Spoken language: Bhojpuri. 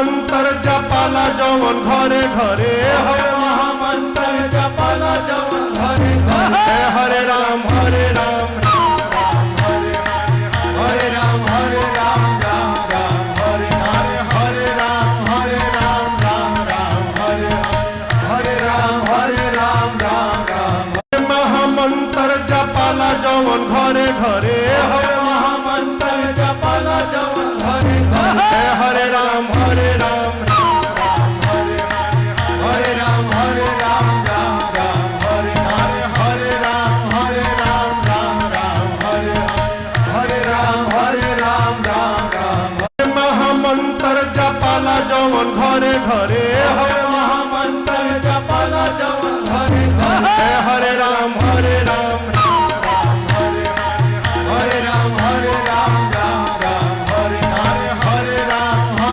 महामंत्र जपाला जवन घरे घरे हरे महामंत्र जपाला जवन घरे घरे हरे राम हरे राम हरे राम हरे राम राम राम हरे हरे हरे राम राम राम हरे हरे राम राम राम महामंत्र जपाला जवन घरे घरे हरे महामंत्र जपाला जवन घरे घरे हरे राम हरे राम हरे राम राम राम हरे हरे राम राम राम हरे हरे राम राम राम महामंत्र जपाला जवन घरे घरे हरे महामंत्र जपाला जवन